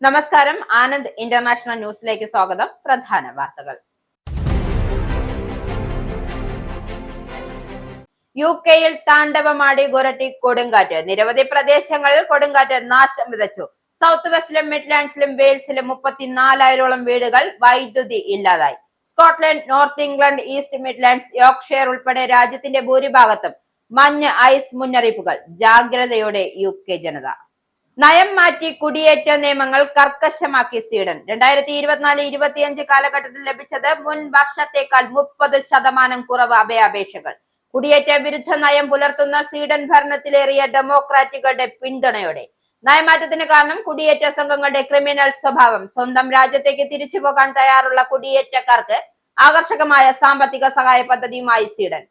നമസ്കാരം. ആനന്ദ് ഇന്റർനാഷണൽ ന്യൂസിലേക്ക് സ്വാഗതം. പ്രധാന വാർത്തകൾ. യുകെയിൽ താണ്ഡവമാടി ഗൊരട്ടി കൊടുങ്കാറ്റ്. നിരവധി പ്രദേശങ്ങളിൽ കൊടുങ്കാറ്റ് നാശം വിതച്ചു. സൗത്ത് വെസ്റ്റിലും മിഡ്ലാൻഡ്സിലും വെയിൽസിലും 34,000ഓളം വീടുകൾ വൈദ്യുതി ഇല്ലാതായി. Scotland, north England, east Midlands, Yorkshire ഉൾപ്പെടെ രാജ്യത്തിന്റെ ഭൂരിഭാഗത്തും മഞ്ഞ് ഐസ് മുന്നറിയിപ്പുകൾ. ജാഗ്രതയോടെ യുകെ ജനത. നയം മാറ്റി കുടിയേറ്റ നിയമങ്ങൾ കർക്കശമാക്കി സ്വീഡൻ. 2024-25 കാലഘട്ടത്തിൽ ലഭിച്ചത് മുൻ വർഷത്തേക്കാൾ 30% കുറവ് അപേക്ഷകൾ. കുടിയേറ്റ വിരുദ്ധ നയം പുലർത്തുന്ന സ്വീഡൻ ഭരണത്തിലേറിയ ഡെമോക്രാറ്റുകളുടെ പിന്തുണയോടെ. നയമാറ്റത്തിന് കാരണം കുടിയേറ്റ സംഘങ്ങളുടെ ക്രിമിനൽ സ്വഭാവം. സ്വന്തം രാജ്യത്തേക്ക് തിരിച്ചു പോകാൻ തയ്യാറുള്ള കുടിയേറ്റക്കാർക്ക് ആകർഷകമായ സാമ്പത്തിക സഹായ പദ്ധതിയുമായി സ്വീഡൻ.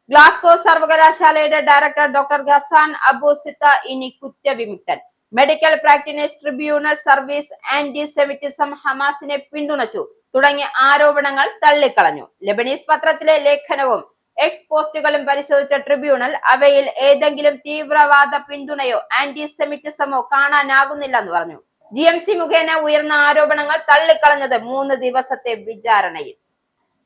ഗ്ലാസ്ഗോ സർവകലാശാലയുടെ director doctor Ghassan Abu Sitta ഇനി കുറ്റവിമുക്തൻ. Medical practice tribunal service antisemitism, ഹമാസിനെ പിന്തുണച്ചു തുടങ്ങിയ ആരോപണങ്ങൾ തള്ളിക്കളഞ്ഞു. ലെബനീസ് പത്രത്തിലെ ലേഖനവും എക്സ് പോസ്റ്റുകളും പരിശോധിച്ച ട്രിബ്യൂണൽ അവയിൽ ഏതെങ്കിലും തീവ്രവാദ പിന്തുണയോ ആന്റിസെമിറ്റിസമോ കാണാനാകുന്നില്ലെന്ന് പറഞ്ഞു. GMC മുഖേന ഉയർന്ന ആരോപണങ്ങൾ തള്ളിക്കളഞ്ഞത് 3 ദിവസത്തെ വിചാരണയിൽ.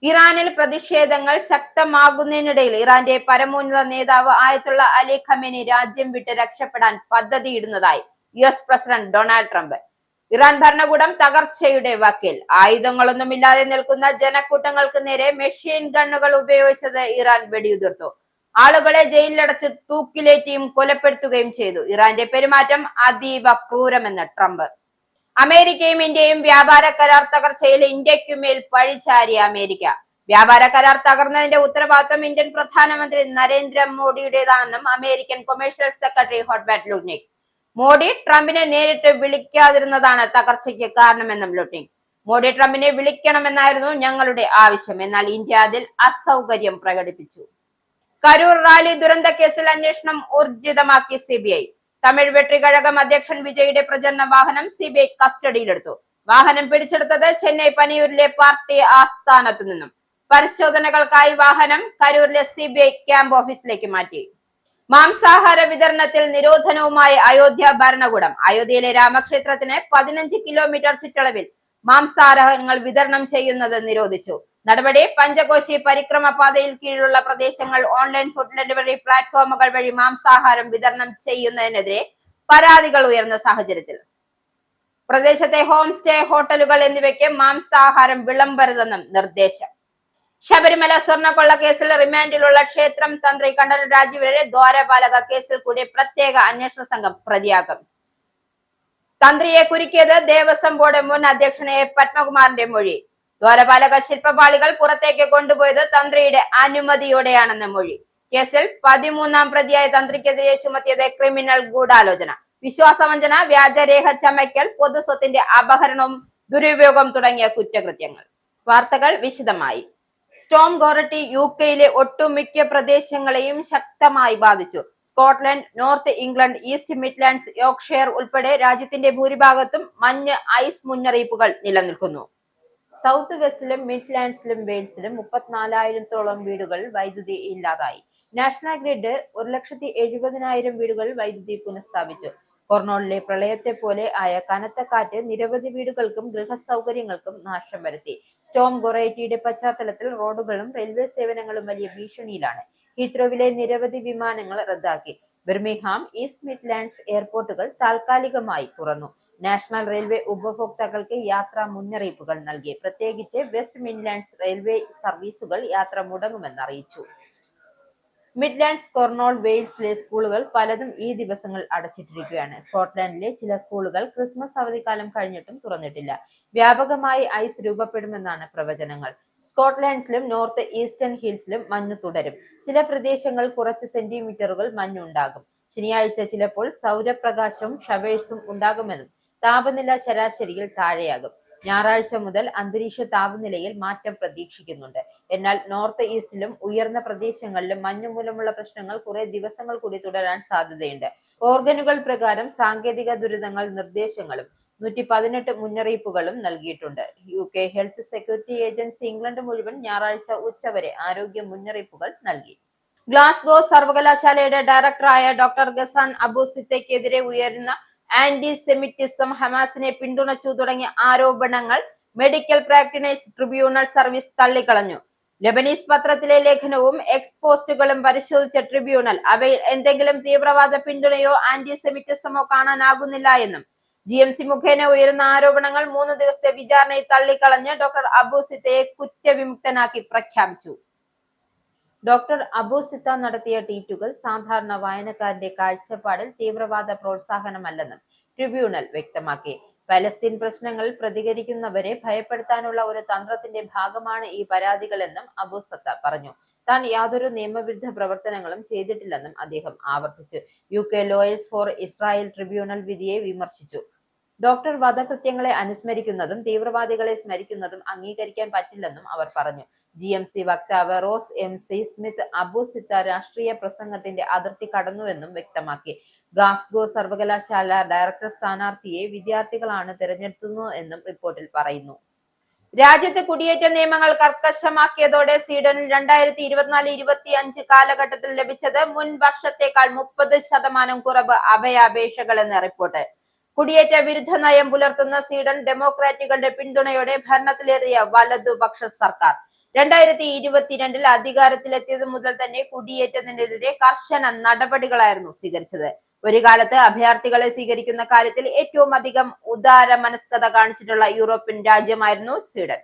ഇറാനിൽ പ്രതിഷേധങ്ങൾ ശക്തമാകുന്നതിനിടയിൽ ഇറാന്റെ പരമോന്നത നേതാവ് ആയത്തുള്ള അലി ഖമേനി രാജ്യം വിട്ട് രക്ഷപ്പെടാൻ പദ്ധതിയിടുന്നതായി US president Donald Trump. Iran ഭരണകൂടം തകർച്ചയുടെ വക്കിൽ. ആയുധങ്ങളൊന്നുമില്ലാതെ നിൽക്കുന്ന ജനക്കൂട്ടങ്ങൾക്ക് നേരെ മെഷീൻ ഗണ്ണുകൾ ഉപയോഗിച്ചത് ഇറാൻ വെടിയുതിർത്തു. ആളുകളെ ജയിലിലടച്ച് തൂക്കിലേറ്റിയും കൊലപ്പെടുത്തുകയും ചെയ്തു. ഇറാന്റെ പെരുമാറ്റം അതീവ ക്രൂരമെന്ന് ട്രംപ്. അമേരിക്കയും ഇന്ത്യയും വ്യാപാര കരാർ തകർച്ചയിൽ ഇന്ത്യക്കുമേൽ പഴിചാരിയ അമേരിക്ക. വ്യാപാര കരാർ തകർന്നതിന്റെ ഉത്തരവാദിത്വം ഇന്ത്യൻ പ്രധാനമന്ത്രി നരേന്ദ്രമോദിയുടേതാണെന്നും American commercial secretary Howard Lutnick. Modi ട്രംപിനെ നേരിട്ട് വിളിക്കാതിരുന്നതാണ് തകർച്ചയ്ക്ക് കാരണമെന്നും ലുട്നിക്. മോഡി ട്രംപിനെ വിളിക്കണമെന്നായിരുന്നു ഞങ്ങളുടെ ആവശ്യം, എന്നാൽ ഇന്ത്യ അതിൽ അസൗകര്യം പ്രകടിപ്പിച്ചു. കരൂർ റാലി ദുരന്ത കേസിൽ അന്വേഷണം ഊർജിതമാക്കി CBI. തമിഴ് വെട്രികഴകം അധ്യക്ഷൻ വിജയുടെ പ്രചരണ വാഹനം CBI കസ്റ്റഡിയിലെടുത്തു. വാഹനം പിടിച്ചെടുത്തത് ചെന്നൈ പനിയൂരിലെ പാർട്ടി ആസ്ഥാനത്തു നിന്നും. പരിശോധനകൾക്കായി വാഹനം കരൂരിലെ CBI ക്യാമ്പ് ഓഫീസിലേക്ക് മാറ്റി. മാംസാഹാര വിതരണത്തിൽ നിരോധനവുമായി അയോധ്യ ഭരണകൂടം. അയോധ്യയിലെ രാമക്ഷേത്രത്തിന് 15 കിലോമീറ്റർ ചുറ്റളവിൽ മാംസാഹാരങ്ങൾ വിതരണം ചെയ്യുന്നത് നിരോധിച്ചു. നടപടി പഞ്ചകോശി പരിക്രമ പാതയിൽ കീഴിലുള്ള പ്രദേശങ്ങൾ ഓൺലൈൻ ഫുഡ് ഡെലിവറി പ്ലാറ്റ്ഫോമുകൾ വഴി മാംസാഹാരം വിതരണം ചെയ്യുന്നതിനെതിരെ പരാതികൾ ഉയർന്ന സാഹചര്യത്തിൽ പ്രദേശത്തെ ഹോം സ്റ്റേ, ഹോട്ടലുകൾ എന്നിവയ്ക്ക് മാംസാഹാരം വിളമ്പരുതെന്നും നിർദ്ദേശം. ശബരിമല സ്വർണ്ണക്കൊള്ള കേസിൽ റിമാൻഡിലുള്ള ക്ഷേത്രം തന്ത്രി കണ്ഠരര് രാജീവരെ ദ്വാരപാലക കേസിൽ കൂടി പ്രത്യേക അന്വേഷണ സംഘം പ്രതിയാക്കും. തന്ത്രിയെ കുരുക്കിയത് ദേവസ്വം ബോർഡ് മുൻ അധ്യക്ഷൻ A. പത്മകുമാറിന്റെ മൊഴി. ദ്വാരപാലക ശില്പപാളികൾ പുറത്തേക്ക് കൊണ്ടുപോയത് തന്ത്രിയുടെ അനുമതിയോടെയാണെന്ന് മൊഴി. കേസിൽ 13ാം പ്രതിയായ തന്ത്രിക്കെതിരെ ചുമത്തിയത് ക്രിമിനൽ ഗൂഢാലോചന, വിശ്വാസവഞ്ചന, വ്യാജരേഖ ചമയ്ക്കൽ, പൊതുസ്വത്തിന്റെ അപഹരണവും ദുരുപയോഗം തുടങ്ങിയ കുറ്റകൃത്യങ്ങൾ. വാർത്തകൾ വിശദമായി. സ്റ്റോം ഗൊറട്ടി യുകെയിലെ ഒട്ടുമിക്ക പ്രദേശങ്ങളെയും ശക്തമായി ബാധിച്ചു. Scotland, north England, east Midlands, Yorkshire ഉൾപ്പെടെ രാജ്യത്തിന്റെ ഭൂരിഭാഗത്തും മഞ്ഞ് ഐസ് മുന്നറിയിപ്പുകൾ നിലനിൽക്കുന്നു. സൗത്ത് വെസ്റ്റിലും മിഡ്ലാൻഡ്സിലും വെയിൽസിലും 34,000ഓളം വീടുകൾ വൈദ്യുതി ഇല്ലാതായി. നാഷണൽ ഗ്രിഡ് 1,70,000 വീടുകൾ വൈദ്യുതി പുനഃസ്ഥാപിച്ചു. കൊർണോളിലെ പ്രളയത്തെ പോലെ ആയ കനത്ത കാറ്റ് നിരവധി വീടുകൾക്കും ഗൃഹസൗകര്യങ്ങൾക്കും നാശം വരുത്തി. സ്റ്റോം ഗൊറേറ്റിയുടെ പശ്ചാത്തലത്തിൽ റോഡുകളും റെയിൽവേ സേവനങ്ങളും വലിയ ഭീഷണിയിലാണ്. ഹീത്രോവിലെ നിരവധി വിമാനങ്ങൾ റദ്ദാക്കി. ബിർമിംഗ്ഹാം, ഈസ്റ്റ് മിഡ്ലാൻഡ്സ് എയർപോർട്ടുകൾ താൽക്കാലികമായി തുറന്നു. നാഷണൽ റെയിൽവേ ഉപഭോക്താക്കൾക്ക് യാത്രാ മുന്നറിയിപ്പുകൾ നൽകി. പ്രത്യേകിച്ച് വെസ്റ്റ് മിഡ്ലാൻഡ്സ് റെയിൽവേ സർവീസുകൾ യാത്ര മുടങ്ങുമെന്ന് അറിയിച്ചു. മിഡ്ലാൻഡ്സ്, കോർണോൾ, വെയിൽസിലെ സ്കൂളുകൾ പലതും ഈ ദിവസങ്ങൾ അടച്ചിട്ടിരിക്കുകയാണ്. സ്കോട്ട്ലൻഡിലെ ചില സ്കൂളുകൾ ക്രിസ്മസ് അവധിക്കാലം കഴിഞ്ഞിട്ടും തുറന്നിട്ടില്ല. വ്യാപകമായി ഐസ് രൂപപ്പെടുമെന്നാണ് പ്രവചനങ്ങൾ. സ്കോട്ട്ലാൻഡ്സിലും നോർത്ത് ഈസ്റ്റേൺ ഹിൽസിലും മഞ്ഞ് തുടരും. ചില പ്രദേശങ്ങൾ കുറച്ച് സെന്റിമീറ്ററുകൾ മഞ്ഞുണ്ടാകും. ശനിയാഴ്ച ചിലപ്പോൾ സൗരപ്രകാശവും ഷവേഴ്സും ഉണ്ടാകുമെന്നും താപനില ശരാശരിയിൽ താഴെയാകും. ഞായറാഴ്ച മുതൽ അന്തരീക്ഷ താപനിലയിൽ മാറ്റം പ്രതീക്ഷിക്കുന്നുണ്ട്. എന്നാൽ നോർത്ത് ഈസ്റ്റിലും ഉയർന്ന പ്രദേശങ്ങളിലും മഞ്ഞുമൂലമുള്ള പ്രശ്നങ്ങൾ കുറെ ദിവസങ്ങൾ കൂടി തുടരാൻ സാധ്യതയുണ്ട്. ഓർഗനുകൾ പ്രകാരം സാങ്കേതിക ദുരിതങ്ങൾ നിർദ്ദേശങ്ങളും 118 മുന്നറിയിപ്പുകളും നൽകിയിട്ടുണ്ട്. UK health security agency England മുഴുവൻ ഞായറാഴ്ച ഉച്ചവരെ ആരോഗ്യ മുന്നറിയിപ്പുകൾ നൽകി. ഗ്ലാസ്ഗോ സർവകലാശാലയുടെ ഡയറക്ടറായ ഡോക്ടർ ഗസാൻ അബു സിത്തയ്ക്കെതിരെ ഉയരുന്ന ആന്റി സെമിറ്റിസം, ഹമാസിനെ പിന്തുണച്ചു തുടങ്ങിയ ആരോപണങ്ങൾ മെഡിക്കൽ പ്രാക്ടീഷണേഴ്സ് ട്രിബ്യൂണൽ സർവീസ് തള്ളിക്കളഞ്ഞു. ലെബനീസ് പത്രത്തിലെ ലേഖനവും എക്സ്പോസ്റ്റുകളും പരിശോധിച്ച ട്രിബ്യൂണൽ അവയിൽ എന്തെങ്കിലും തീവ്രവാദ പിന്തുണയോ ആന്റിസെമിറ്റിസമോ കാണാനാകുന്നില്ല എന്നും GMC മുഖേന ഉയരുന്ന ആരോപണങ്ങൾ 3 ദിവസത്തെ വിചാരണയിൽ തള്ളിക്കളഞ്ഞ് ഡോക്ടർ അബു സിത്തയെ കുറ്റവിമുക്തനാക്കി പ്രഖ്യാപിച്ചു. ഡോക്ടർ അബു സിത്ത നടത്തിയ ട്വീറ്റുകൾ സാധാരണ വായനക്കാരന്റെ കാഴ്ചപ്പാടിൽ തീവ്രവാദ പ്രോത്സാഹനമല്ലെന്നും ട്രിബ്യൂണൽ വ്യക്തമാക്കി. പലസ്തീൻ പ്രശ്നങ്ങളിൽ പ്രതികരിക്കുന്നവരെ ഭയപ്പെടുത്താനുള്ള ഒരു തന്ത്രത്തിന്റെ ഭാഗമാണ് ഈ പരാതികളെന്നും അബു സത്ത പറഞ്ഞു. താൻ യാതൊരു നിയമവിരുദ്ധ പ്രവർത്തനങ്ങളും ചെയ്തിട്ടില്ലെന്നും അദ്ദേഹം ആവർത്തിച്ചു. UK lawyers for Israel tribunal വിധിയെ വിമർശിച്ചു. ഡോക്ടർ വധകൃത്യങ്ങളെ അനുസ്മരിക്കുന്നതും തീവ്രവാദികളെ സ്മരിക്കുന്നതും അംഗീകരിക്കാൻ പറ്റില്ലെന്നും അവർ പറഞ്ഞു. GMC വക്താവ് റോസ് MC സ്മിത്ത് അബു സിത്ത രാഷ്ട്രീയ പ്രസംഗത്തിന്റെ അതിർത്തി കടന്നുവെന്നും വ്യക്തമാക്കി. ഗ്ലാസ്ഗോ സർവകലാശാല ഡയറക്ടർ സ്ഥാനാർത്ഥിയെ വിദ്യാർത്ഥികളാണ് തിരഞ്ഞെടുത്തുന്നത് എന്നും റിപ്പോർട്ടിൽ പറയുന്നു. രാജ്യത്ത് കുടിയേറ്റ നിയമങ്ങൾ കർക്കശമാക്കിയതോടെ സ്വീഡനിൽ 2024-25 കാലഘട്ടത്തിൽ ലഭിച്ചത് മുൻ വർഷത്തേക്കാൾ 30% കുറവ് അഭയാപേക്ഷകൾ എന്ന റിപ്പോർട്ട്. കുടിയേറ്റ വിരുദ്ധ നയം പുലർത്തുന്ന സ്വീഡൻ ഡെമോക്രാറ്റുകളുടെ പിന്തുണയോടെ ഭരണത്തിലേറിയ വലതുപക്ഷ സർക്കാർ 2022 അധികാരത്തിലെത്തിയത് മുതൽ തന്നെ കുടിയേറ്റത്തിനെതിരെ കർശന നടപടികളായിരുന്നു സ്വീകരിച്ചത്. ഒരു കാലത്ത് അഭയാർത്ഥികളെ സ്വീകരിക്കുന്ന കാര്യത്തിൽ ഏറ്റവും അധികം ഉദാര മനസ്കത കാണിച്ചിട്ടുള്ള യൂറോപ്യൻ രാജ്യമായിരുന്നു സ്വീഡൻ.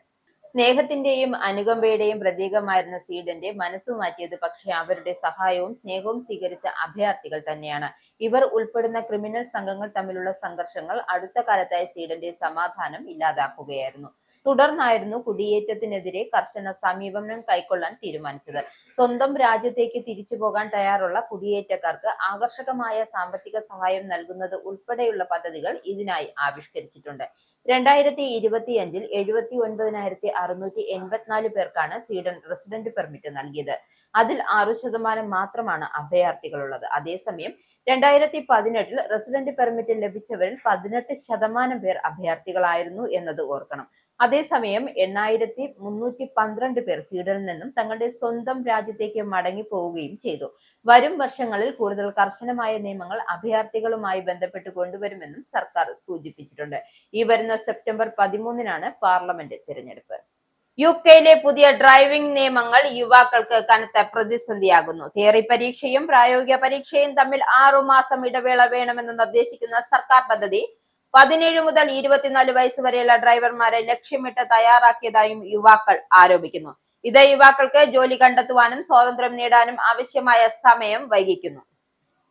സ്നേഹത്തിന്റെയും അനുകമ്പയുടെയും പ്രതീകമായിരുന്ന സ്വീഡന്റെ മനസ്സു മാറ്റിയത് പക്ഷേ അവരുടെ സഹായവും സ്നേഹവും സ്വീകരിച്ച അഭയാർത്ഥികൾ തന്നെയാണ്. ഇവർ ഉൾപ്പെടുന്ന ക്രിമിനൽ സംഘങ്ങൾ തമ്മിലുള്ള സംഘർഷങ്ങൾ അടുത്ത കാലത്തായി സ്വീഡന്റെ സമാധാനം ഇല്ലാതാക്കുകയായിരുന്നു. തുടർന്നായിരുന്നു കുടിയേറ്റത്തിനെതിരെ കർശന സമീപനം കൈക്കൊള്ളാൻ തീരുമാനിച്ചത്. സ്വന്തം രാജ്യത്തേക്ക് തിരിച്ചു പോകാൻ തയ്യാറുള്ള കുടിയേറ്റക്കാർക്ക് ആകർഷകമായ സാമ്പത്തിക സഹായം നൽകുന്നത് ഉൾപ്പെടെയുള്ള പദ്ധതികൾ ഇതിനായി ആവിഷ്കരിച്ചിട്ടുണ്ട്. 2025 79,684 പേർക്കാണ് സ്വീഡൻ റെസിഡന്റ് പെർമിറ്റ് നൽകിയത്. അതിൽ 6% മാത്രമാണ് അഭയാർത്ഥികളുള്ളത്. അതേസമയം 2018 റെസിഡന്റ് പെർമിറ്റ് ലഭിച്ചവരിൽ 18% പേർ അഭയാർത്ഥികളായിരുന്നു എന്നത് ഓർക്കണം. അതേസമയം 8,312 പേർ സ്വീഡനിൽ നിന്നും തങ്ങളുടെ സ്വന്തം രാജ്യത്തേക്ക് മടങ്ങി പോവുകയും ചെയ്തു. വരും വർഷങ്ങളിൽ കൂടുതൽ കർശനമായ നിയമങ്ങൾ അഭയാർത്ഥികളുമായി ബന്ധപ്പെട്ട് കൊണ്ടുവരുമെന്നും സർക്കാർ സൂചിപ്പിച്ചിട്ടുണ്ട്. ഈ വരുന്ന സെപ്റ്റംബർ 13-നാണ് പാർലമെന്റ് തിരഞ്ഞെടുപ്പ്. UK-യിലെ പുതിയ ഡ്രൈവിംഗ് നിയമങ്ങൾ യുവാക്കൾക്ക് കനത്ത പ്രതിസന്ധിയാകുന്നു. തിയറി പരീക്ഷയും പ്രായോഗിക പരീക്ഷയും തമ്മിൽ 6 മാസം ഇടവേള വേണമെന്ന് നിർദ്ദേശിക്കുന്ന സർക്കാർ പദ്ധതി 17 മുതൽ 24 വയസ്സ് വരെയുള്ള ഡ്രൈവർമാരെ ലക്ഷ്യമിട്ട് തയ്യാറാക്കിയതായും യുവാക്കൾ ആരോപിക്കുന്നു. ഇത് യുവാക്കൾക്ക് ജോലി കണ്ടെത്തുവാനും സ്വാതന്ത്ര്യം നേടാനും ആവശ്യമായ സമയം വൈകിക്കുന്നു.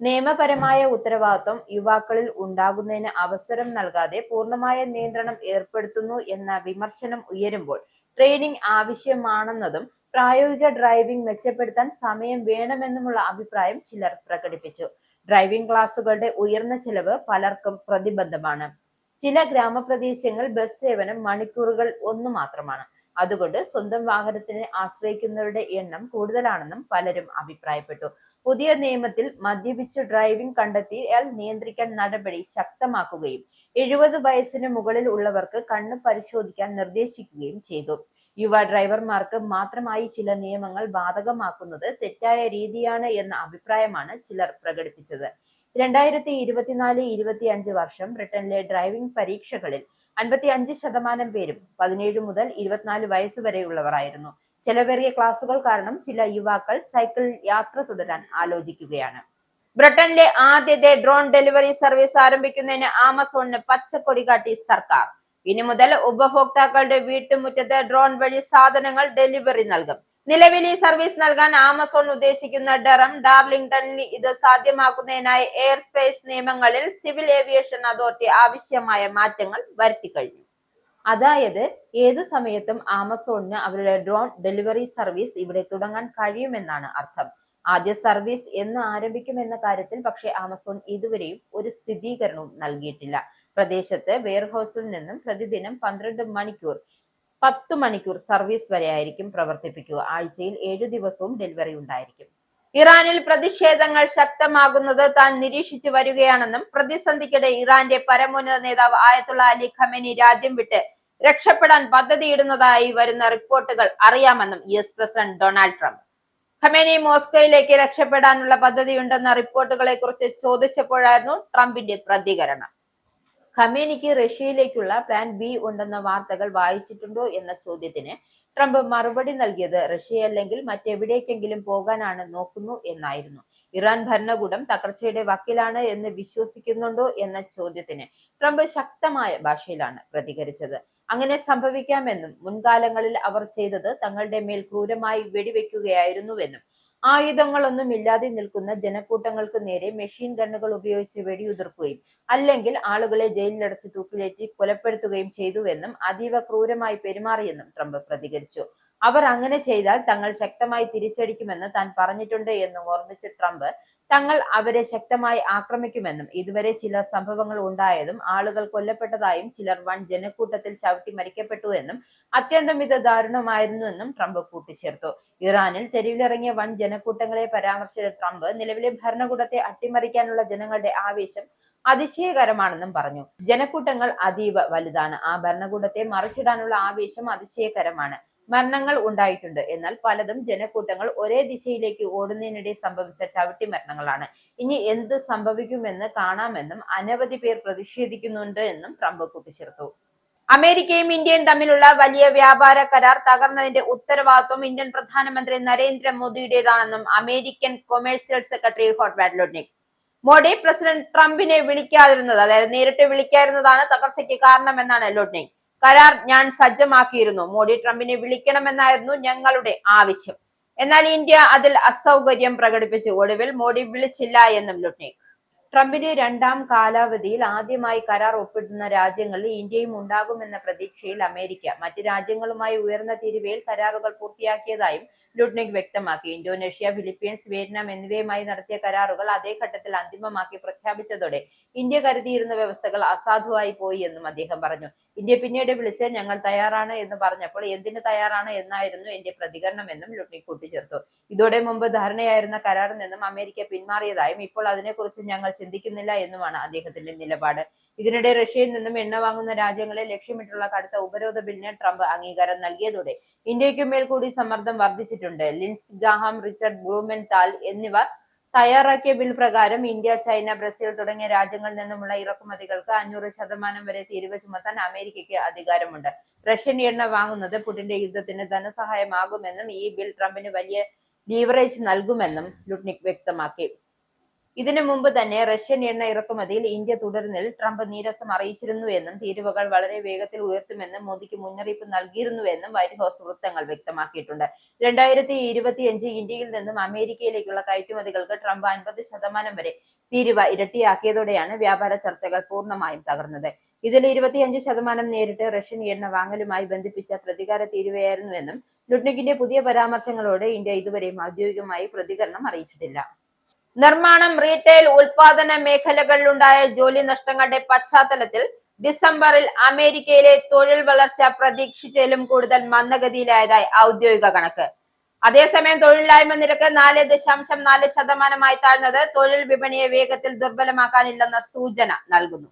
നിയമപരമായ ഉത്തരവാദിത്വം യുവാക്കളിൽ ഉണ്ടാകുന്നതിന് അവസരം നൽകാതെ പൂർണ്ണമായ നിയന്ത്രണം ഏർപ്പെടുത്തുന്നു എന്ന വിമർശനം ഉയരുമ്പോൾ ട്രെയിനിങ് ആവശ്യമാണെന്നതും പ്രായോഗിക ഡ്രൈവിംഗ് മെച്ചപ്പെടുത്താൻ സമയം വേണമെന്നുമുള്ള അഭിപ്രായം ചിലർ പ്രകടിപ്പിച്ചു. ഡ്രൈവിംഗ് ക്ലാസുകളുടെ ഉയർന്ന ചെലവ് പലർക്കും പ്രതിബന്ധമാണ്. ചില ഗ്രാമപ്രദേശങ്ങൾ ബസ് സേവനം മണിക്കൂറുകൾ മാത്രമാണ്. അതുകൊണ്ട് സ്വന്തം വാഹനത്തിനെ ആശ്രയിക്കുന്നവരുടെ എണ്ണം കൂടുതലാണെന്നും പലരും അഭിപ്രായപ്പെട്ടു. പുതിയ നിയമത്തിൽ മദ്യപിച്ച് ഡ്രൈവിംഗ് കണ്ടെത്തിയാൽ നിയന്ത്രിക്കാൻ നടപടി ശക്തമാക്കുകയും 70 വയസ്സിന് മുകളിൽ ഉള്ളവർക്ക് കണ്ണ് പരിശോധിക്കാൻ നിർദ്ദേശിക്കുകയും ചെയ്തു. യുവ ഡ്രൈവർമാർക്ക് മാത്രമായി ചില നിയമങ്ങൾ ബാധകമാക്കുന്നത് തെറ്റായ രീതിയാണ് എന്ന അഭിപ്രായമാണ് ചിലർ പ്രകടിപ്പിച്ചത്. 2024-25 വർഷം ബ്രിട്ടനിലെ ഡ്രൈവിംഗ് പരീക്ഷകളിൽ 55% പേരും 17 മുതൽ 24 വയസ്സ് വരെയുള്ളവരായിരുന്നു. ചെലവേറിയ ക്ലാസുകൾ കാരണം ചില യുവാക്കൾ സൈക്കിൾ യാത്ര തുടരാൻ ആലോചിക്കുകയാണ്. ബ്രിട്ടനിലെ ആദ്യത്തെ ഡ്രോൺ ഡെലിവറി സർവീസ് ആരംഭിക്കുന്നതിന് ആമസോണിന് പച്ചക്കൊടി കാട്ടി സർക്കാർ. ഇനി മുതൽ ഉപഭോക്താക്കളുടെ വീട്ടുമുറ്റത്ത് ഡ്രോൺ വഴി സാധനങ്ങൾ ഡെലിവറി നൽകും. നിലവിൽ ഈ സർവീസ് നൽകാൻ ആമസോൺ ഉദ്ദേശിക്കുന്ന ഡറം, ഡാർലിംഗ്ടണിൽ ഇത് സാധ്യമാക്കുന്നതിനായി എയർ സ്പേസ് നിയമങ്ങളിൽ സിവിൽ ഏവിയേഷൻ അതോറിറ്റി ആവശ്യമായ മാറ്റങ്ങൾ വരുത്തിക്കഴിഞ്ഞു. അതായത് ഏതു സമയത്തും ആമസോണിന് അവരുടെ ഡ്രോൺ ഡെലിവറി സർവീസ് ഇവിടെ തുടങ്ങാൻ കഴിയുമെന്നാണ് അർത്ഥം. ആദ്യ സർവീസ് എന്ന് ആരംഭിക്കുമെന്ന കാര്യത്തിൽ പക്ഷേ ആമസോൺ ഇതുവരെയും ഒരു സ്ഥിരീകരണവും നൽകിയിട്ടില്ല. പ്രദേശത്ത് വെയർഹൌസിൽ നിന്നും പ്രതിദിനം 12 മണിക്കൂർ 10 മണിക്കൂർ സർവീസ് വരെയായിരിക്കും പ്രവർത്തിപ്പിക്കുക. ആഴ്ചയിൽ 7 ദിവസവും ഡെലിവറി ഉണ്ടായിരിക്കും. ഇറാനിൽ പ്രതിഷേധങ്ങൾ ശക്തമാകുന്നത് താൻ നിരീക്ഷിച്ചു വരികയാണെന്നും പ്രതിസന്ധിക്കിടെ ഇറാന്റെ പരമോന്നത നേതാവ് ആയത്തുള്ള അലി ഖമേനി രാജ്യം വിട്ട് രക്ഷപ്പെടാൻ പദ്ധതിയിടുന്നതായി വരുന്ന റിപ്പോർട്ടുകൾ അറിയാമെന്നും US president Donald Trump. Khamenei മോസ്കോയിലേക്ക് രക്ഷപ്പെടാനുള്ള പദ്ധതിയുണ്ടെന്ന റിപ്പോർട്ടുകളെ കുറിച്ച് ചോദിച്ചപ്പോഴായിരുന്നു ട്രംപിന്റെ പ്രതികരണം. ഖമേനിക്ക് റഷ്യയിലേക്കുള്ള പ്ലാൻ ബി ഉണ്ടെന്ന വാർത്തകൾ വായിച്ചിട്ടുണ്ടോ എന്ന ചോദ്യത്തിന് ട്രംപ് മറുപടി നൽകിയത് റഷ്യയല്ലെങ്കിൽ മറ്റെവിടേക്കെങ്കിലും പോകാനാണ് നോക്കുന്നു എന്നായിരുന്നു. ഇറാൻ ഭരണകൂടം തകർച്ചയുടെ വക്കിലാണ് എന്ന് വിശ്വസിക്കുന്നുണ്ടോ എന്ന ചോദ്യത്തിന് ട്രംപ് ശക്തമായ ഭാഷയിലാണ് പ്രതികരിച്ചത്. അങ്ങനെ സംഭവിക്കാമെന്നും മുൻകാലങ്ങളിൽ അവർ ചെയ്തത് തങ്ങളുടെ മേൽ ക്രൂരമായി വെടിവെക്കുകയായിരുന്നുവെന്നും ആയുധങ്ങളൊന്നും ഇല്ലാതെ നിൽക്കുന്ന ജനക്കൂട്ടങ്ങൾക്ക് നേരെ മെഷീൻ ഗണ്ണുകൾ ഉപയോഗിച്ച് വെടിയുതിർക്കുകയും അല്ലെങ്കിൽ ആളുകളെ ജയിലിലടച്ച് തൂക്കിലേറ്റി കൊലപ്പെടുത്തുകയും ചെയ്തുവെന്നും അതീവ ക്രൂരമായി പെരുമാറിയെന്നും ട്രംപ് പ്രതികരിച്ചു. അവർ അങ്ങനെ ചെയ്താൽ തങ്ങൾ ശക്തമായി തിരിച്ചടിക്കുമെന്ന് താൻ പറഞ്ഞിട്ടുണ്ട് എന്ന് ഓർമ്മിച്ച ട്രംപ് തങ്ങൾ അവരെ ശക്തമായി ആക്രമിക്കുമെന്നും ഇതുവരെ ചില സംഭവങ്ങൾ ഉണ്ടായതും ആളുകൾ കൊല്ലപ്പെട്ടതായും ചിലർ വൻ ജനക്കൂട്ടത്തിൽ ചവിട്ടി മരിക്കപ്പെട്ടു എന്നും അത്യന്തം ഇത് ദാരുണമായിരുന്നുവെന്നും ട്രംപ് കൂട്ടിച്ചേർത്തു. ഇറാനിൽ തെരുവിലിറങ്ങിയ വൻ ജനക്കൂട്ടങ്ങളെ പരാമർശിച്ച ട്രംപ് നിലവിലെ ഭരണകൂടത്തെ അട്ടിമറിക്കാനുള്ള ജനങ്ങളുടെ ആവേശം അതിശയകരമാണെന്നും പറഞ്ഞു. ജനക്കൂട്ടങ്ങൾ അതീവ വലുതാണ്. ആ ഭരണകൂടത്തെ മറിച്ചിടാനുള്ള ആവേശം അതിശയകരമാണ്. മരണങ്ങൾ ഉണ്ടായിട്ടുണ്ട്. എന്നാൽ പലതും ജനക്കൂട്ടങ്ങൾ ഒരേ ദിശയിലേക്ക് ഓടുന്നതിനിടെ സംഭവിച്ച ചവിട്ടി മരണങ്ങളാണ്. ഇനി എന്ത് സംഭവിക്കുമെന്ന് കാണാമെന്നും അനവധി പേർ പ്രതിഷേധിക്കുന്നുണ്ട് എന്നും ട്രംപ് കൂട്ടിച്ചേർത്തു. അമേരിക്കയും ഇന്ത്യയും തമ്മിലുള്ള വലിയ വ്യാപാര കരാർ തകർന്നതിന്റെ ഉത്തരവാദിത്വം ഇന്ത്യൻ പ്രധാനമന്ത്രി നരേന്ദ്രമോദിയുടേതാണെന്നും American commercial secretary Howard Lutnick. Modi president ട്രംപിനെ വിളിക്കാതിരുന്നത്, അതായത് നേരിട്ട് വിളിക്കാതിരുന്നതാണ് തകർച്ചയ്ക്ക് കാരണമെന്നാണ് ലുട്നിക്. കരാർ ഞാൻ സജ്ജമാക്കിയിരുന്നു. മോഡി ട്രംപിനെ വിളിക്കണമെന്നായിരുന്നു ഞങ്ങളുടെ ആവശ്യം. എന്നാൽ ഇന്ത്യ അതിൽ അസൗകര്യം പ്രകടിപ്പിച്ചു. ഒടുവിൽ മോഡി വിളിച്ചില്ല എന്നും ലുട്നിക്. ട്രംപിന്റെ രണ്ടാം കാലാവധിയിൽ ആദ്യമായി കരാർ ഒപ്പിടുന്ന രാജ്യങ്ങളിൽ ഇന്ത്യയും ഉണ്ടാകുമെന്ന പ്രതീക്ഷയിൽ അമേരിക്ക മറ്റ് രാജ്യങ്ങളുമായി ഉയർന്ന തീരുവയിൽ കരാറുകൾ പൂർത്തിയാക്കിയതായും ലുട്നിക് വ്യക്തമാക്കി. ഇന്തോനേഷ്യ, ഫിലിപ്പീൻസ്, വിയറ്റ്നാം എന്നിവയുമായി നടത്തിയ കരാറുകൾ അതേ ഘട്ടത്തിൽ അന്തിമമാക്കി പ്രഖ്യാപിച്ചതോടെ ഇന്ത്യ കരുതിയിരുന്ന വ്യവസ്ഥകൾ അസാധുവായി പോയി എന്നും അദ്ദേഹം പറഞ്ഞു. ഇന്ത്യ പിന്നീട് വിളിച്ച് ഞങ്ങൾ തയ്യാറാണ് എന്ന് പറഞ്ഞപ്പോൾ എന്തിന് തയ്യാറാണ് എന്നായിരുന്നു എന്റെ പ്രതികരണമെന്നും ലുട്നിക് കൂട്ടിച്ചേർത്തു. ഇതോടെ മുമ്പ് ധാരണയായിരുന്ന കരാറിൽ നിന്നും അമേരിക്ക പിന്മാറിയതായും ഇപ്പോൾ അതിനെക്കുറിച്ച് ഞങ്ങൾ ചിന്തിക്കുന്നില്ല എന്നുമാണ് അദ്ദേഹത്തിന്റെ നിലപാട്. ഇതിനിടെ റഷ്യയിൽ നിന്നും എണ്ണ വാങ്ങുന്ന രാജ്യങ്ങളെ ലക്ഷ്യമിട്ടുള്ള കടുത്ത ഉപരോധ ബില്ലിന് ട്രംപ് അംഗീകാരം നൽകിയതോടെ ഇന്ത്യയ്ക്കുമേൽ കൂടി സമ്മർദ്ദം വർദ്ധിച്ചിട്ടുണ്ട്. ലിൻസ് ഗ്രാഹാം, റിച്ചർഡ് ബ്ലൂമെൻതാൽ എന്നിവർ തയ്യാറാക്കിയ ബിൽ പ്രകാരം ഇന്ത്യ, ചൈന, ബ്രസീൽ തുടങ്ങിയ രാജ്യങ്ങളിൽ നിന്നുമുള്ള ഇറക്കുമതികൾക്ക് 500% വരെ തീരുവ ചുമത്താൻ അമേരിക്കയ്ക്ക് അധികാരമുണ്ട്. റഷ്യൻ എണ്ണ വാങ്ങുന്നത് പുടിന്റെ യുദ്ധത്തിന് ധനസഹായമാകുമെന്നും ഈ ബിൽ ട്രംപിന് വലിയ ലീവറേജ് നൽകുമെന്നും ലുട്നിക് വ്യക്തമാക്കി. ഇതിനു മുമ്പ് തന്നെ റഷ്യൻ എണ്ണ ഇറക്കുമതിയിൽ ഇന്ത്യ തുടരുന്നതിൽ ട്രംപ് നീരസം അറിയിച്ചിരുന്നുവെന്നും തീരുവകൾ വളരെ വേഗത്തിൽ ഉയർത്തുമെന്നും മോദിക്ക് മുന്നറിയിപ്പ് നൽകിയിരുന്നുവെന്നും വൈറ്റ് ഹൌസ് വൃത്തങ്ങൾ വ്യക്തമാക്കിയിട്ടുണ്ട്. 2025 ഇന്ത്യയിൽ നിന്നും അമേരിക്കയിലേക്കുള്ള കയറ്റുമതികൾക്ക് ട്രംപ് 50% വരെ തീരുവ ഇരട്ടിയാക്കിയതോടെയാണ് വ്യാപാര ചർച്ചകൾ പൂർണ്ണമായും തകർന്നത്. ഇതിൽ 25% നേരിട്ട് റഷ്യൻ എണ്ണ വാങ്ങലുമായി ബന്ധിപ്പിച്ച പ്രതികാര തീരുവയായിരുന്നുവെന്നും ലുട്നിക്കിന്റെ പുതിയ പരാമർശങ്ങളോട് ഇന്ത്യ ഇതുവരെയും ഔദ്യോഗികമായി പ്രതികരണം അറിയിച്ചിട്ടില്ല. നിർമ്മാണം, റീറ്റെയിൽ, ഉൽപാദന മേഖലകളിലുണ്ടായ ജോലി നഷ്ടങ്ങളുടെ പശ്ചാത്തലത്തിൽ ഡിസംബറിൽ അമേരിക്കയിലെ തൊഴിൽ വളർച്ച പ്രതീക്ഷിച്ചതിലും കൂടുതൽ മന്ദഗതിയിലായതായി ഔദ്യോഗിക കണക്ക്. അതേസമയം തൊഴിലില്ലായ്മ നിരക്ക് 4.4% താഴ്ന്നത് തൊഴിൽ വിപണിയെ വേഗത്തിൽ ദുർബലമാക്കാനില്ലെന്ന സൂചന നൽകുന്നു.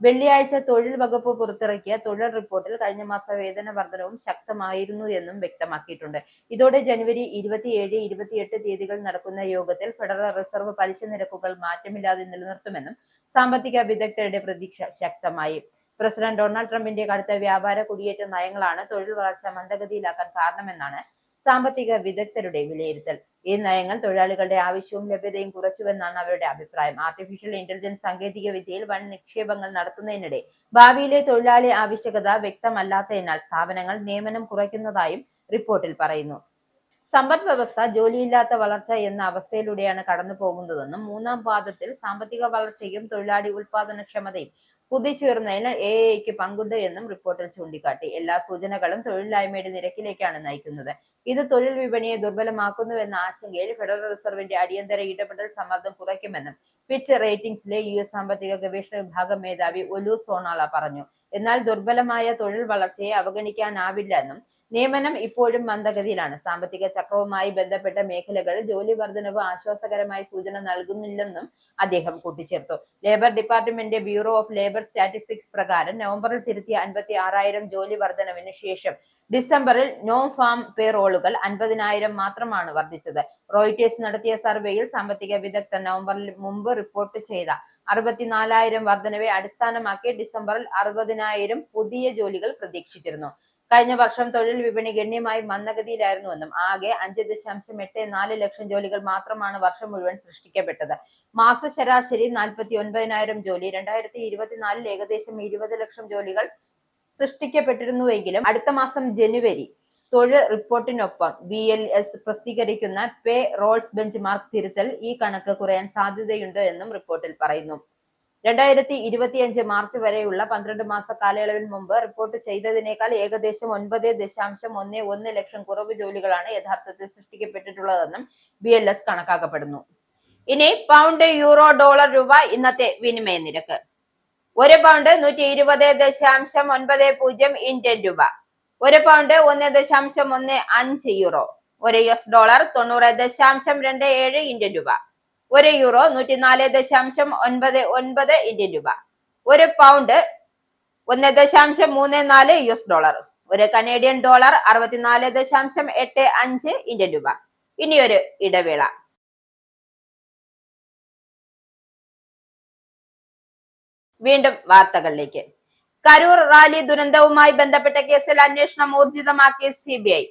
വെള്ളിയാഴ്ച തൊഴിൽ വകുപ്പ് പുറത്തിറക്കിയ തൊഴിൽ റിപ്പോർട്ടിൽ കഴിഞ്ഞ മാസ വേതന വർധനവും ശക്തമായിരുന്നു എന്നും വ്യക്തമാക്കിയിട്ടുണ്ട്. ഇതോടെ ജനുവരി 27, 28 തീയതികളിൽ നടക്കുന്ന യോഗത്തിൽ ഫെഡറൽ റിസർവ് പലിശ നിരക്കുകൾ മാറ്റമില്ലാതെ നിലനിർത്തുമെന്നും സാമ്പത്തിക വിദഗ്ധരുടെ പ്രതീക്ഷ ശക്തമായി. പ്രസിഡന്റ് ഡൊണാൾഡ് ട്രംപിന്റെ കടുത്ത വ്യാപാര കുടിയേറ്റ നയങ്ങളാണ് തൊഴിൽ വളർച്ച മന്ദഗതിയിലാക്കാൻ കാരണമെന്നാണ് സാമ്പത്തിക വിദഗ്ധരുടെ വിലയിരുത്തൽ. ഈ നയങ്ങൾ തൊഴിലാളികളുടെ ആവശ്യവും ലഭ്യതയും കുറച്ചുവെന്നാണ് അവരുടെ അഭിപ്രായം. ആർട്ടിഫിഷ്യൽ ഇന്റലിജൻസ് സാങ്കേതിക വിദ്യയിൽ വൻ നിക്ഷേപങ്ങൾ നടത്തുന്നതിനിടെ ഭാവിയിലെ തൊഴിലാളി ആവശ്യകത വ്യക്തമല്ലാത്തതിനാൽ സ്ഥാപനങ്ങൾ നിയമനം കുറയ്ക്കുന്നതായും റിപ്പോർട്ടിൽ പറയുന്നു. സമ്പദ് വ്യവസ്ഥ ജോലിയില്ലാത്ത വളർച്ച എന്ന അവസ്ഥയിലൂടെയാണ് കടന്നു പോകുന്നതെന്നും മൂന്നാം പാദത്തിൽ സാമ്പത്തിക വളർച്ചയും തൊഴിലാളി ഉൽപാദനക്ഷമതയും കുതിച്ചുയർന്നതിന് AI-ക്ക് പങ്കുണ്ട് എന്നും റിപ്പോർട്ടിൽ ചൂണ്ടിക്കാട്ടി. എല്ലാ സൂചനകളും തൊഴിലില്ലായ്മയുടെ നിരക്കിലേക്കാണ് നയിക്കുന്നത്. ഇത് തൊഴിൽ വിപണിയെ ദുർബലമാക്കുന്നുവെന്ന ആശങ്കയിൽ ഫെഡറൽ റിസർവിന്റെ അടിയന്തര ഇടപെടൽ സമ്മർദ്ദം കുറയ്ക്കുമെന്നും ഫിച്ച് റേറ്റിംഗ്സിലെ US സാമ്പത്തിക ഗവേഷണ വിഭാഗം മേധാവി ഒലു സോണാള പറഞ്ഞു. എന്നാൽ ദുർബലമായ തൊഴിൽ വളർച്ചയെ അവഗണിക്കാനാവില്ലെന്നും നിയമനം ഇപ്പോഴും മന്ദഗതിയിലാണ്. സാമ്പത്തിക ചക്രവുമായി ബന്ധപ്പെട്ട മേഖലകളിൽ ജോലി വർധനവ് ആശ്വാസകരമായ സൂചന നൽകുന്നില്ലെന്നും അദ്ദേഹം കൂട്ടിച്ചേർത്തു. Labour department bureau of labour statistics പ്രകാരം നവംബറിൽ തിരുത്തിയ 56,000 ജോലി വർധനവിന് ശേഷം ഡിസംബറിൽ നോൺ ഫാം പേറോളുകൾ 50,000 മാത്രമാണ് വർദ്ധിച്ചത്. റോയിറ്റേഴ്സ് നടത്തിയ സർവേയിൽ സാമ്പത്തിക വിദഗ്ധർ നവംബറിൽ മുമ്പ് റിപ്പോർട്ട് ചെയ്ത 64,000 വർധനവെ അടിസ്ഥാനമാക്കി ഡിസംബറിൽ 60,000 പുതിയ ജോലികൾ പ്രതീക്ഷിച്ചിരുന്നു. കഴിഞ്ഞ വർഷം തൊഴിൽ വിപണി ഗണ്യമായി മന്ദഗതിയിലായിരുന്നുവെന്നും ആകെ 5.84 ലക്ഷം ജോലികൾ മാത്രമാണ് വർഷം മുഴുവൻ സൃഷ്ടിക്കപ്പെട്ടത്. മാസ ശരാശരി 49,000 ജോലി. 2024 ഏകദേശം 20 ലക്ഷം ജോലികൾ സൃഷ്ടിക്കപ്പെട്ടിരുന്നുവെങ്കിലും അടുത്ത മാസം ജനുവരി തൊഴിൽ റിപ്പോർട്ടിനൊപ്പം BLS പ്രസിദ്ധീകരിക്കുന്ന പേ റോൾസ് ബെഞ്ച് മാർക്ക് തിരുത്തൽ ഈ കണക്ക് കുറയാൻ സാധ്യതയുണ്ട് എന്നും റിപ്പോർട്ടിൽ പറയുന്നു. 2025 മാർച്ച് വരെയുള്ള 12 മാസ കാലയളവിൽ മുമ്പ് റിപ്പോർട്ട് ചെയ്തതിനേക്കാൾ ഏകദേശം 9.11 ലക്ഷം കുറവ് ജോലികളാണ് യഥാർത്ഥത്തിൽ സൃഷ്ടിക്കപ്പെട്ടിട്ടുള്ളതെന്നും BLS കണക്കാക്കപ്പെടുന്നു. ഇനി പൗണ്ട്, യൂറോ, ഡോളർ, രൂപ ഇന്നത്തെ വിനിമയ നിരക്ക്. ഒരു പൗണ്ട് 120.90 ഇന്ത്യൻ രൂപ. ഒരു പൗണ്ട് 1.15 യൂറോ. ഒരു US ഡോളർ 90.27 ഇന്ത്യൻ രൂപ. ഒരു യൂറോ 104.99 ഇന്ത്യൻ രൂപ. ഒരു പൗണ്ട് 1.34 US ഡോളർ. ഒരു കനേഡിയൻ ഡോളർ 64.85 ഇന്ത്യൻ രൂപ. ഇനിയൊരു ഇടവേള. വീണ്ടും വാർത്തകളിലേക്ക്. കരൂർ റാലി ദുരന്തവുമായി ബന്ധപ്പെട്ട കേസിൽ അന്വേഷണം ഊർജിതമാക്കി CBI.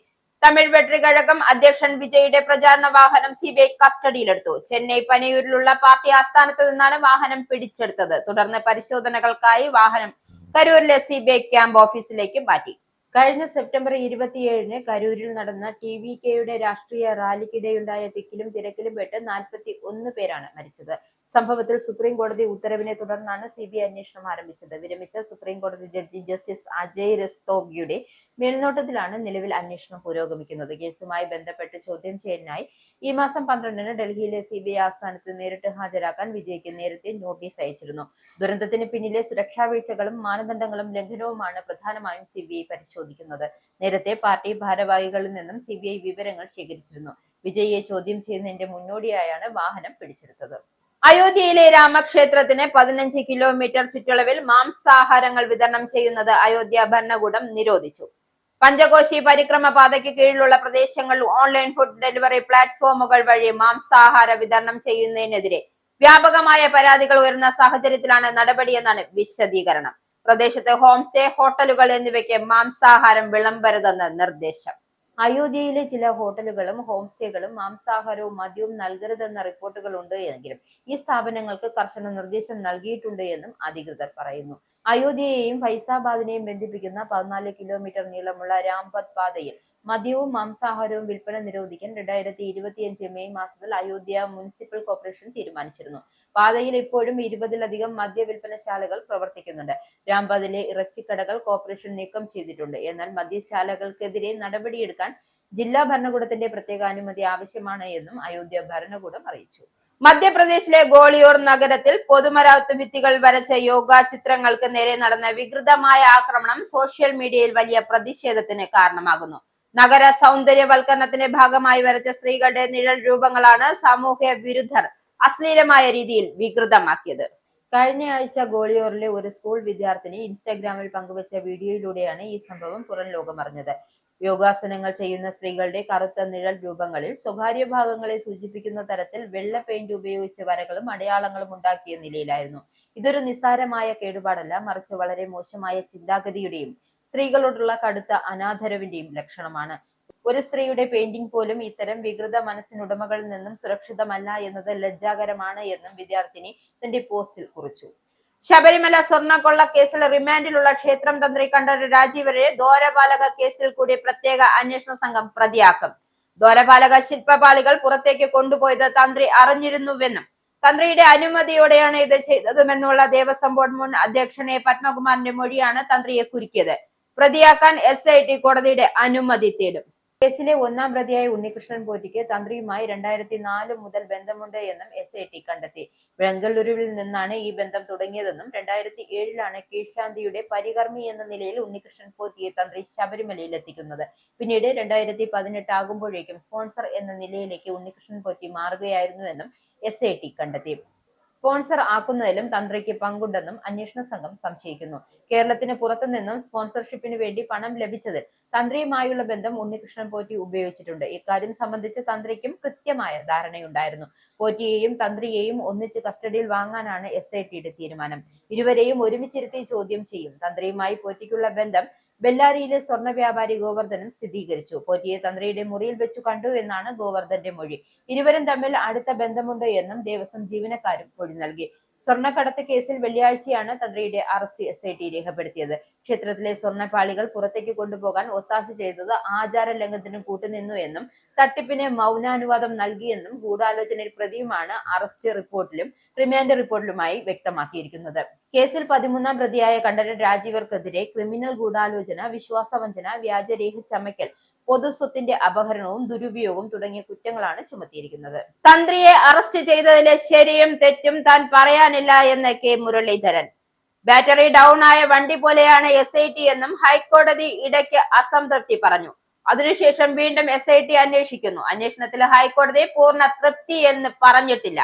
തമിഴ് വെട്രികഴകം അധ്യക്ഷൻ വിജയുടെ പ്രചാരണ വാഹനം CBI കസ്റ്റഡിയിലെടുത്തു. ചെന്നൈ പനയൂരിലുള്ള പാർട്ടി ആസ്ഥാനത്ത് നിന്നാണ് വാഹനം പിടിച്ചെടുത്തത്. തുടർന്ന് പരിശോധനകൾക്കായി വാഹനം കരൂരിലെ CBI ക്യാമ്പ് ഓഫീസിലേക്ക് മാറ്റി. കഴിഞ്ഞ സെപ്റ്റംബർ 27-ന് കരൂരിൽ നടന്ന TVKയുടെ രാഷ്ട്രീയ റാലിക്കിടെയുണ്ടായ തിക്കിലും തിരക്കിലും പെട്ട് 41 പേരാണ് മരിച്ചത്. സംഭവത്തിൽ സുപ്രീം കോടതി ഉത്തരവിനെ തുടർന്നാണ് CBI അന്വേഷണം ആരംഭിച്ചത്. വിരമിച്ച സുപ്രീം കോടതി ജഡ്ജി ജസ്റ്റിസ് അജയ് രസ്തോഗിയുടെ മേൽനോട്ടത്തിലാണ് നിലവിൽ അന്വേഷണം പുരോഗമിക്കുന്നത്. കേസുമായി ബന്ധപ്പെട്ട് ചോദ്യം ചെയ്യലിനായി ഈ മാസം 12-ന് ഡൽഹിയിലെ CBI ആസ്ഥാനത്ത് നേരിട്ട് ഹാജരാക്കാൻ വിജയ്ക്ക് നേരത്തെ നോട്ടീസ് അയച്ചിരുന്നു. ദുരന്തത്തിന് പിന്നിലെ സുരക്ഷാ വീഴ്ചകളും മാനദണ്ഡങ്ങളും ലംഘനവുമാണ് പ്രധാനമായും CBI പരിശോധിക്കുന്നത്. നേരത്തെ പാർട്ടി ഭാരവാഹികളിൽ നിന്നും CBI വിവരങ്ങൾ ശേഖരിച്ചിരുന്നു. വിജയിയെ ചോദ്യം ചെയ്യുന്നതിന്റെ മുന്നോടിയായാണ് വാഹനം പിടിച്ചെടുത്തത്. അയോധ്യയിലെ രാമക്ഷേത്രത്തിന് 15 കിലോമീറ്റർ ചുറ്റളവിൽ മാംസാഹാരങ്ങൾ വിതരണം ചെയ്യുന്നത് അയോധ്യ ഭരണകൂടം നിരോധിച്ചു. പഞ്ചകോശി പരിക്രമ പാതയ്ക്ക് കീഴിലുള്ള പ്രദേശങ്ങളിൽ ഓൺലൈൻ ഫുഡ് ഡെലിവറി പ്ലാറ്റ്ഫോമുകൾ വഴി മാംസാഹാര വിതരണം ചെയ്യുന്നതിനെതിരെ വ്യാപകമായ പരാതികൾ ഉയർന്ന സാഹചര്യത്തിലാണ് നടപടിയെന്നാണ് വിശദീകരണം. പ്രദേശത്ത് ഹോം സ്റ്റേ, ഹോട്ടലുകൾ എന്നിവയ്ക്ക് മാംസാഹാരം വിളമ്പരുതെന്ന് നിർദ്ദേശം. അയോധ്യയിലെ ചില ഹോട്ടലുകളും ഹോം സ്റ്റേകളും മാംസാഹാരവും മദ്യവും നൽകരുതെന്ന റിപ്പോർട്ടുകൾ ഉണ്ട് എങ്കിലും ഈ സ്ഥാപനങ്ങൾക്ക് കർശന നിർദ്ദേശം നൽകിയിട്ടുണ്ട് എന്നും അധികൃതർ പറയുന്നു. അയോധ്യയെയും ഫൈസാബാദിനെയും ബന്ധിപ്പിക്കുന്ന 14 കിലോമീറ്റർ നീളമുള്ള രാംപത് പാതയിൽ മദ്യവും മാംസാഹാരവും വിൽപ്പന നിരോധിക്കാൻ 2025 മെയ് മാസത്തിൽ അയോധ്യ മുനിസിപ്പൽ കോർപ്പറേഷൻ തീരുമാനിച്ചിരുന്നു. പാതയിൽ ഇപ്പോഴും 20-ലധികം മദ്യ വിൽപ്പനശാലകൾ പ്രവർത്തിക്കുന്നുണ്ട്. രാംപതിലെ ഇറച്ചിക്കടകൾ കോർപ്പറേഷൻ നീക്കം ചെയ്തിട്ടുണ്ട്. എന്നാൽ മദ്യശാലകൾക്കെതിരെ നടപടിയെടുക്കാൻ ജില്ലാ ഭരണകൂടത്തിന്റെ പ്രത്യേക അനുമതി ആവശ്യമാണ് എന്നും അയോധ്യ ഭരണകൂടം അറിയിച്ചു. മധ്യപ്രദേശിലെ ഗോളിയോർ നഗരത്തിൽ പൊതുമരാമത്ത് ഭിത്തികൾ വരച്ച യോഗ ചിത്രങ്ങൾക്ക് നേരെ നടന്ന വികൃതമായ ആക്രമണം സോഷ്യൽ മീഡിയയിൽ വലിയ പ്രതിഷേധത്തിന് കാരണമാകുന്നു. നഗര സൗന്ദര്യവൽക്കരണത്തിന്റെ ഭാഗമായി വരച്ച സ്ത്രീകളുടെ നിഴൽ രൂപങ്ങളാണ് സാമൂഹ്യ വിരുദ്ധർ അശ്ലീലമായ രീതിയിൽ വികൃതമാക്കിയത്. കഴിഞ്ഞയാഴ്ച ഗോളിയോറിലെ ഒരു സ്കൂൾ വിദ്യാർത്ഥിനി ഇൻസ്റ്റാഗ്രാമിൽ പങ്കുവച്ച വീഡിയോയിലൂടെയാണ് ഈ സംഭവം പുറം ലോകമറിഞ്ഞത്. യോഗാസനങ്ങൾ ചെയ്യുന്ന സ്ത്രീകളുടെ കറുത്ത നിഴൽ രൂപങ്ങളിൽ സ്വകാര്യ ഭാഗങ്ങളെ സൂചിപ്പിക്കുന്ന തരത്തിൽ വെള്ള പെയിന്റ് ഉപയോഗിച്ച് വരകളും അടയാളങ്ങളും ഉണ്ടാക്കിയ നിലയിലായിരുന്നു. ഇതൊരു നിസ്സാരമായ കേടുപാടല്ല, മറിച്ച് വളരെ മോശമായ ചിന്താഗതിയുടെയും സ്ത്രീകളോടുള്ള കടുത്ത അനാദരവിന്റെയും ലക്ഷണമാണ്. ഒരു സ്ത്രീയുടെ പെയിന്റിംഗ് പോലും ഇത്തരം വികൃത മനസ്സിനുടമകളിൽ നിന്നും സുരക്ഷിതമല്ല എന്നത് ലജ്ജാകരമാണ് എന്നും വിദ്യാർത്ഥിനി തന്റെ പോസ്റ്റിൽ കുറിച്ചു. ശബരിമല സ്വർണ്ണക്കൊള്ള കേസിൽ റിമാൻഡിലുള്ള ക്ഷേത്രം തന്ത്രി കണ്ഠരര് രാജീവരെ ദ്വാരപാലക കേസിൽ കൂടി പ്രത്യേക അന്വേഷണ സംഘം പ്രതിയാക്കും. ദ്വാരപാലക ശില്പപാളികൾ പുറത്തേക്ക് കൊണ്ടുപോയത് തന്ത്രി അറിഞ്ഞിരുന്നുവെന്നും തന്ത്രിയുടെ അനുമതിയോടെയാണ് ഇത് ചെയ്തതുമെന്നുള്ള ദേവസ്വം ബോർഡ് മുൻ അധ്യക്ഷൻ A. പത്മകുമാറിന്റെ മൊഴിയാണ് തന്ത്രിയെ കുരുക്കിയത്. പ്രതിയാക്കാൻ SIT കോടതിയുടെ അനുമതി തേടും. കേസിലെ ഒന്നാം പ്രതിയായ ഉണ്ണികൃഷ്ണൻ പോറ്റിക്ക് തന്ത്രിയുമായി 2004 മുതൽ ബന്ധമുണ്ട് എന്നും SIT കണ്ടെത്തി. ബംഗളൂരുവിൽ നിന്നാണ് ഈ ബന്ധം തുടങ്ങിയതെന്നും 2007-ലാണ് കീഴ്ശാന്തിയുടെ പരികർമ്മി എന്ന നിലയിൽ ഉണ്ണികൃഷ്ണൻ പോറ്റിയെ തന്ത്രി ശബരിമലയിൽ എത്തിക്കുന്നത്. പിന്നീട് 2018 ആകുമ്പോഴേക്കും സ്പോൺസർ എന്ന നിലയിലേക്ക് ഉണ്ണികൃഷ്ണൻ പോറ്റി മാറുകയായിരുന്നുവെന്നും SIT കണ്ടെത്തി. സ്പോൺസർ ആക്കുന്നതിലും തന്ത്രിക്ക് പങ്കുണ്ടെന്നും അന്വേഷണ സംഘം സംശയിക്കുന്നു. കേരളത്തിന് പുറത്തുനിന്നും സ്പോൺസർഷിപ്പിന് വേണ്ടി പണം ലഭിച്ചതിൽ തന്ത്രിയുമായുള്ള ബന്ധം ഉണ്ണികൃഷ്ണൻ പോറ്റി ഉപയോഗിച്ചിട്ടുണ്ട്. ഇക്കാര്യം സംബന്ധിച്ച് തന്ത്രിക്കും കൃത്യമായ ധാരണയുണ്ടായിരുന്നു. പോറ്റിയെയും തന്ത്രിയെയും ഒന്നിച്ച് കസ്റ്റഡിയിൽ വാങ്ങാനാണ് SITയുടെ തീരുമാനം. ഇരുവരെയും ഒരുമിച്ചിരുത്തി ചോദ്യം ചെയ്യും. തന്ത്രിയുമായി പോറ്റിക്കുള്ള ബന്ധം ബെല്ലാരിയിലെ സ്വർണ്ണ വ്യാപാരി ഗോവർദ്ധനും സ്ഥിരീകരിച്ചു. പോറ്റിയെ തന്ത്രിയുടെ മുറിയിൽ വെച്ചു കണ്ടു എന്നാണ് ഗോവർദ്ധന്റെ മൊഴി. ഇരുവരും തമ്മിൽ അടുത്ത ബന്ധമുണ്ട് എന്നും ദേവസ്വം ജീവനക്കാരും മൊഴി നൽകി. സ്വർണ്ണക്കടത്ത് കേസിൽ വെള്ളിയാഴ്ചയാണ് തന്ത്രിയുടെ അറസ്റ്റ് SIT രേഖപ്പെടുത്തിയത്. ക്ഷേത്രത്തിലെ സ്വർണ്ണപ്പാളികൾ പുറത്തേക്ക് കൊണ്ടുപോകാൻ ഒത്താശ ചെയ്തത് ആചാര ലംഘനത്തിന് കൂട്ടുനിന്നു എന്നും തട്ടിപ്പിന് മൗനാനുവാദം നൽകിയെന്നും ഗൂഢാലോചനയിൽ പ്രതിയുമാണ് അറസ്റ്റ് റിപ്പോർട്ടിലും റിമാൻഡ് റിപ്പോർട്ടിലുമായി വ്യക്തമാക്കിയിരിക്കുന്നത്. കേസിൽ 13ാം പ്രതിയായ കണ്ഠരര് രാജീവർക്കെതിരെ ക്രിമിനൽ ഗൂഢാലോചന, വിശ്വാസവഞ്ചന, വ്യാജരേഖ ചമയ്ക്കൽ, പൊതുസ്വത്തിന്റെ അപഹരണവും ദുരുപയോഗവും തുടങ്ങിയ കുറ്റങ്ങളാണ് ചുമത്തിയിരിക്കുന്നത്. തന്ത്രിയെ അറസ്റ്റ് ചെയ്തതിലെ ശരിയും തെറ്റും താൻ പറയാനില്ല എന്ന് കെ മുരളീധരൻ. ബാറ്ററി ഡൗൺ ആയ വണ്ടി പോലെയാണ് SIT എന്നും ഹൈക്കോടതി ഇടയ്ക്ക് അസംതൃപ്തി പറഞ്ഞു. അതിനുശേഷം വീണ്ടും SIT അന്വേഷിക്കുന്നു. അന്വേഷണത്തിൽ ഹൈക്കോടതി പൂർണ്ണ തൃപ്തി എന്ന് പറഞ്ഞിട്ടില്ല.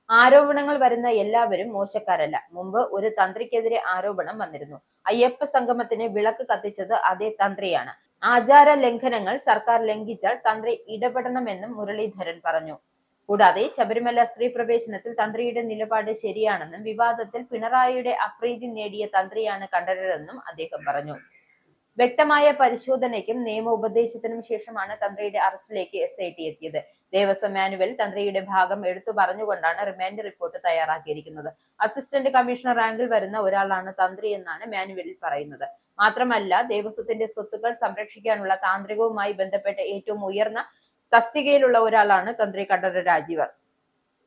ആരോപണങ്ങൾ വരുന്ന എല്ലാവരും മോശക്കാരല്ല. മുമ്പ് ഒരു തന്ത്രിക്കെതിരെ ആരോപണം വന്നിരുന്നു. അയ്യപ്പ സംഗമത്തിന് വിളക്ക് കത്തിച്ചത് അതേ തന്ത്രിയാണ്. ആചാര ലംഘനങ്ങൾ സർക്കാർ ലംഘിച്ചാൽ തന്ത്രി ഇടപെടണമെന്നും മുരളീധരൻ പറഞ്ഞു. കൂടാതെ ശബരിമല സ്ത്രീ പ്രവേശനത്തിൽ തന്ത്രിയുടെ നിലപാട് ശരിയാണെന്നും വിവാദത്തിൽ പിണറായിയുടെ അപ്രീതി നേടിയ തന്ത്രിയാണ് കണ്ഠരരെന്നും അദ്ദേഹം പറഞ്ഞു. വ്യക്തമായ പരിശോധനയ്ക്കും നിയമോപദേശത്തിനും ശേഷമാണ് തന്ത്രിയുടെ അറസ്റ്റിലേക്ക് SIT എത്തിയത്. ദേവസ്വം മാനുവൽ തന്ത്രിയുടെ ഭാഗം എടുത്തു പറഞ്ഞുകൊണ്ടാണ് റിമാൻഡ് റിപ്പോർട്ട് തയ്യാറാക്കിയിരിക്കുന്നത്. അസിസ്റ്റന്റ് കമ്മീഷണർ റാങ്കിൽ വരുന്ന ഒരാളാണ് തന്ത്രി എന്നാണ് മാനുവലിൽ പറയുന്നത്. മാത്രമല്ല, ദേവസ്വത്തിന്റെ സ്വത്തുക്കൾ സംരക്ഷിക്കാനുള്ള താന്ത്രികവുമായി ബന്ധപ്പെട്ട ഏറ്റവും ഉയർന്ന തസ്തികയിലുള്ള ഒരാളാണ് തന്ത്രി കണ്ഠരര് രാജീവർ.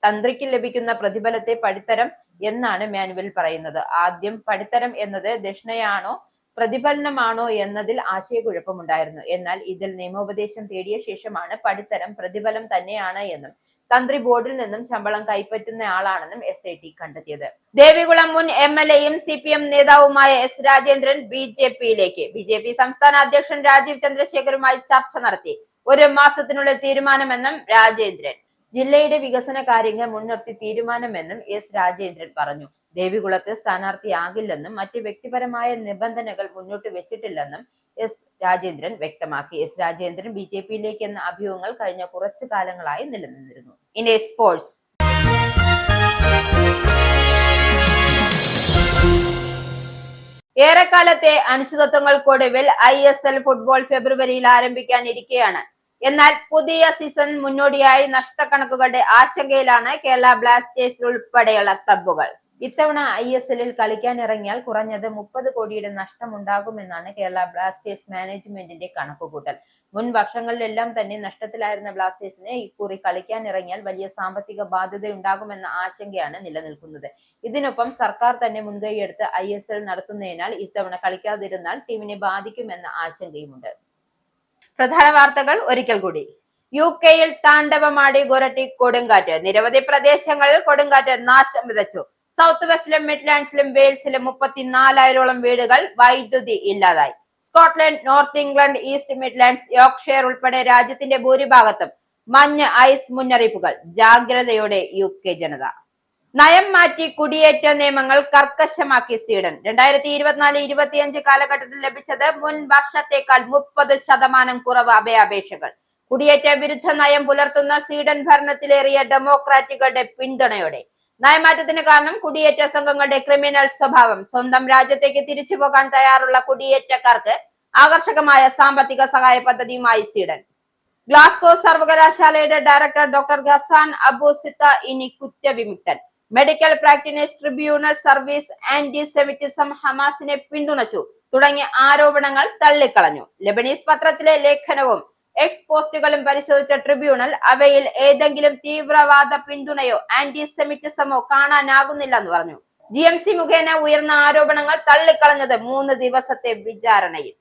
തന്ത്രിക്ക് ലഭിക്കുന്ന പ്രതിഫലത്തെ പടിത്തരം എന്നാണ് മാനുവൽ പറയുന്നത്. ആദ്യം പടിത്തരം എന്നത് ദക്ഷിണയാണോ പ്രതിഫലനമാണോ എന്നതിൽ ആശയക്കുഴപ്പമുണ്ടായിരുന്നു. എന്നാൽ ഇതിൽ നിയമോപദേശം തേടിയ ശേഷമാണ് പടിത്തരം പ്രതിഫലം തന്നെയാണ് എന്നും തന്ത്രി ബോർഡിൽ നിന്നും ശമ്പളം കൈപ്പറ്റുന്നയാളാണെന്നും SIT കണ്ടെത്തിയത്. ദേവികുളം മുൻ MLAയും CPM നേതാവുമായ S രാജേന്ദ്രൻ BJPയിലേക്ക്. BJP സംസ്ഥാന അധ്യക്ഷൻ രാജീവ് ചന്ദ്രശേഖറുമായി ചർച്ച നടത്തി. 1 മാസത്തിനുള്ളിൽ തീരുമാനമെന്നും രാജേന്ദ്രൻ. ജില്ലയുടെ വികസന കാര്യങ്ങൾ മുൻനിർത്തി തീരുമാനമെന്നും S രാജേന്ദ്രൻ പറഞ്ഞു. ദേവികുളത്ത് സ്ഥാനാർത്ഥിയാകില്ലെന്നും മറ്റ് വ്യക്തിപരമായ നിബന്ധനകൾ മുന്നോട്ട് വെച്ചിട്ടില്ലെന്നും S രാജേന്ദ്രൻ വ്യക്തമാക്കി. S രാജേന്ദ്രൻ BJPയിലേക്ക് എന്ന അഭ്യൂഹങ്ങൾ കഴിഞ്ഞ കുറച്ചു കാലങ്ങളായി നിലനിന്നിരുന്നു. ഇനി സ്പോർട്സ്. ഏറെക്കാലത്തെ അനിശ്ചിതത്വങ്ങൾക്കൊടുവിൽ ISL ഫുട്ബോൾ ഫെബ്രുവരിയിൽ ആരംഭിക്കാനിരിക്കെയാണ്. എന്നാൽ പുതിയ സീസൺ മുന്നോടിയായി നഷ്ടക്കണക്കുകളുടെ ആശങ്കയിലാണ് കേരള ബ്ലാസ്റ്റേഴ്സ് ഉൾപ്പെടെയുള്ള ക്ലബ്ബുകൾ. ഇത്തവണ ISLൽ കളിക്കാനിറങ്ങിയാൽ കുറഞ്ഞത് 30 കോടിയുടെ നഷ്ടമുണ്ടാകുമെന്നാണ് കേരള ബ്ലാസ്റ്റേഴ്സ് മാനേജ്മെന്റിന്റെ കണക്കുകൂട്ടൽ. മുൻ വർഷങ്ങളിലെല്ലാം തന്നെ നഷ്ടത്തിലായിരുന്ന ബ്ലാസ്റ്റേഴ്സിന് ഇക്കുറി കളിക്കാനിറങ്ങിയാൽ വലിയ സാമ്പത്തിക ബാധ്യതയുണ്ടാകുമെന്ന ആശങ്കയാണ് നിലനിൽക്കുന്നത്. ഇതിനൊപ്പം സർക്കാർ തന്നെ മുൻകൈയെടുത്ത് ISL നടത്തുന്നതിനാൽ ഇത്തവണ കളിക്കാതിരുന്നാൽ ടീമിനെ ബാധിക്കുമെന്ന ആശങ്കയുമുണ്ട്. പ്രധാന വാർത്തകൾ ഒരിക്കൽ കൂടി. UK-യിൽ താണ്ഡവമാടി ഗൊരട്ടി കൊടുങ്കാറ്റ്. നിരവധി പ്രദേശങ്ങളിൽ കൊടുങ്കാറ്റ് നാശം വിതച്ചു. സൗത്ത് വെസ്റ്റിലും മിഡ്ലാൻഡ്സിലും വെയിൽസിലും 34,000ഓളം വീടുകൾ വൈദ്യുതി ഇല്ലാതായി. Scotland, north England, east Midlands, Yorkshire ഉൾപ്പെടെ രാജ്യത്തിന്റെ ഭൂരിഭാഗത്തും മഞ്ഞ് ഐസ് മുന്നറിയിപ്പുകൾ. ജാഗ്രതയോടെ UK ജനത. നയം മാറ്റി കുടിയേറ്റ നിയമങ്ങൾ കർക്കശമാക്കി സ്വീഡൻ. 2024-25 കാലഘട്ടത്തിൽ ലഭിച്ചത് മുൻ വർഷത്തേക്കാൾ 30% കുറവ് അപേക്ഷകൾ. കുടിയേറ്റ വിരുദ്ധ നയം പുലർത്തുന്ന സ്വീഡൻ ഭരണത്തിലേറിയ ഡെമോക്രാറ്റുകളുടെ പിന്തുണയോടെ. നയമാറ്റത്തിന് കാരണം കുടിയേറ്റ സംഘങ്ങളുടെ ക്രിമിനൽ സ്വഭാവം. സ്വന്തം രാജ്യത്തേക്ക് തിരിച്ചു പോകാൻ തയ്യാറുള്ള കുടിയേറ്റക്കാർക്ക് ആകർഷകമായ സാമ്പത്തിക സഹായ പദ്ധതിയുമായി സ്വീഡൻ. ഗ്ലാസ്ഗോ സർവകലാശാലയുടെ director doctor Ghassan Abu Sitta ഇനി കുറ്റവിമുക്തൻ. Medical practitioners tribunal service antisemitism, ഹമാസിനെ പിന്തുണച്ചു തുടങ്ങിയ ആരോപണങ്ങൾ തള്ളിക്കളഞ്ഞു. ലെബനീസ് പത്രത്തിലെ ലേഖനവും പോസ്റ്റുകളും പരിശോധിച്ച ട്രിബ്യൂണൽ അവയിൽ ഏതെങ്കിലും തീവ്രവാദ പിന്തുണയോ ആന്റിസെമിറ്റിസമോ കാണാനാകുന്നില്ലെന്ന് പറഞ്ഞു. GMC മുഖേന ഉയർന്ന ആരോപണങ്ങൾ തള്ളിക്കളഞ്ഞത് 3 ദിവസത്തെ വിചാരണയിൽ.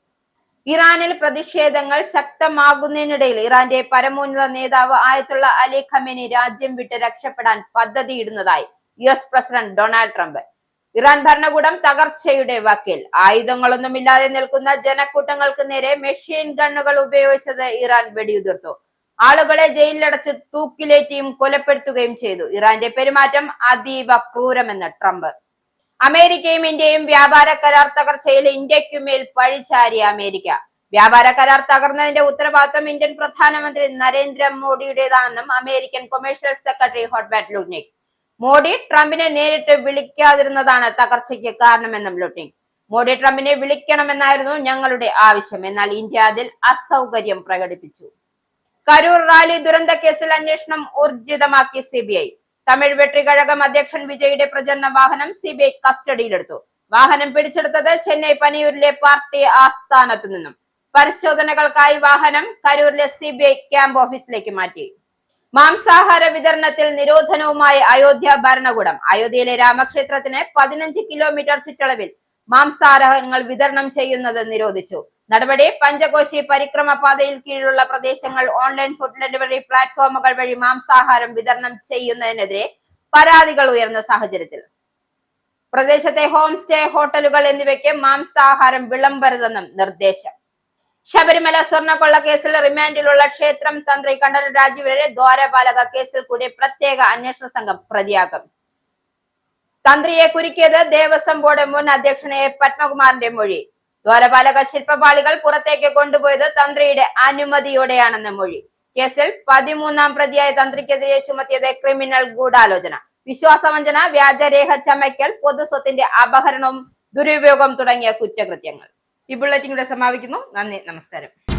ഇറാനിൽ പ്രതിഷേധങ്ങൾ ശക്തമാകുന്നതിനിടയിൽ ഇറാന്റെ പരമോന്നത നേതാവ് ആയത്തുള്ള അലി ഖമേനി രാജ്യം വിട്ട് രക്ഷപ്പെടാൻ പദ്ധതിയിടുന്നതായി US president Donald Trump. Iran ഭരണകൂടം തകർച്ചയുടെ വക്കിൽ. ആയുധങ്ങളൊന്നുമില്ലാതെ നിൽക്കുന്ന ജനക്കൂട്ടങ്ങൾക്ക് നേരെ മെഷീൻ ഗണ്ണുകൾ ഉപയോഗിച്ചത് ഇറാൻ വെടിയുതിർത്തു. ആളുകളെ ജയിലിലടച്ച് തൂക്കിലേറ്റിയും കൊലപ്പെടുത്തുകയും ചെയ്തു. ഇറാന്റെ പെരുമാറ്റം അതീവ ക്രൂരമെന്ന് ട്രംപ്. അമേരിക്കയും ഇന്ത്യയും വ്യാപാര കരാർ തകർച്ചയിൽ ഇന്ത്യക്കുമേൽ പഴിചാരിയ അമേരിക്ക. വ്യാപാര കരാർ തകർന്നതിന്റെ ഉത്തരവാദിത്തം ഇന്ത്യൻ പ്രധാനമന്ത്രി നരേന്ദ്രമോദിയുടേതാണെന്നും American commercial secretary Howard Lutnick. Modi ട്രംപിനെ നേരിട്ട് വിളിക്കാതിരുന്നതാണ് തകർച്ചയ്ക്ക് കാരണമെന്നും ലുട്നിക്. മോഡി ട്രംപിനെ വിളിക്കണമെന്നായിരുന്നു ഞങ്ങളുടെ ആവശ്യം, എന്നാൽ ഇന്ത്യ അതിൽ അസൗകര്യം പ്രകടിപ്പിച്ചു. കരൂർ റാലി ദുരന്ത കേസിൽ അന്വേഷണം ഊർജിതമാക്കി CBI. തമിഴ് വെട്രികഴകം അധ്യക്ഷൻ വിജയുടെ പ്രചരണ വാഹനം CBI കസ്റ്റഡിയിലെടുത്തു. വാഹനം പിടിച്ചെടുത്തത് ചെന്നൈ പനിയൂരിലെ പാർട്ടി ആസ്ഥാനത്തു നിന്നും. പരിശോധനകൾക്കായി വാഹനം കരൂരിലെ CBI ക്യാമ്പ് ഓഫീസിലേക്ക് മാറ്റി. മാംസാഹാര വിതരണത്തിൽ നിരോധനവുമായി അയോധ്യ ഭരണകൂടം. അയോധ്യയിലെ രാമക്ഷേത്രത്തിന് 15 കിലോമീറ്റർ ചുറ്റളവിൽ മാംസാഹാരങ്ങൾ വിതരണം ചെയ്യുന്നത് നിരോധിച്ചു. നടപടി പഞ്ചകോശി പരിക്രമ പാതയിൽ കീഴിലുള്ള പ്രദേശങ്ങൾ ഓൺലൈൻ ഫുഡ് ഡെലിവറി പ്ലാറ്റ്ഫോമുകൾ വഴി മാംസാഹാരം വിതരണം ചെയ്യുന്നതിനെതിരെ പരാതികൾ ഉയർന്ന സാഹചര്യത്തിൽ പ്രദേശത്തെ ഹോം സ്റ്റേ, ഹോട്ടലുകൾ എന്നിവയ്ക്ക് മാംസാഹാരം വിളമ്പരുതെന്നും നിർദ്ദേശം. ശബരിമല സ്വർണ്ണക്കൊള്ള കേസിൽ റിമാൻഡിലുള്ള ക്ഷേത്രം തന്ത്രി കണ്ഠരര് രാജീവരെ ദ്വാരപാലക കേസിൽ കൂടി പ്രത്യേക അന്വേഷണ സംഘം പ്രതിയാക്കും. തന്ത്രിയെ കുരുക്കിയത് ദേവസ്വം ബോർഡ് മുൻ അധ്യക്ഷൻ A. പത്മകുമാറിന്റെ മൊഴി. ദ്വാരപാലക ശില്പപാളികൾ പുറത്തേക്ക് കൊണ്ടുപോയത് തന്ത്രിയുടെ അനുമതിയോടെയാണെന്ന് മൊഴി. കേസിൽ 13ാം പ്രതിയായ തന്ത്രിക്കെതിരെ ചുമത്തിയത് ക്രിമിനൽ ഗൂഢാലോചന, വിശ്വാസവഞ്ചന, വ്യാജരേഖ ചമയ്ക്കൽ, പൊതുസ്വത്തിന്റെ അപഹരണവും ദുരുപയോഗം തുടങ്ങിയ കുറ്റകൃത്യങ്ങൾ. ഈ ബുള്ളറ്റിൻ ഇവിടെ സമാപിക്കുന്നു. നന്ദി, നമസ്കാരം.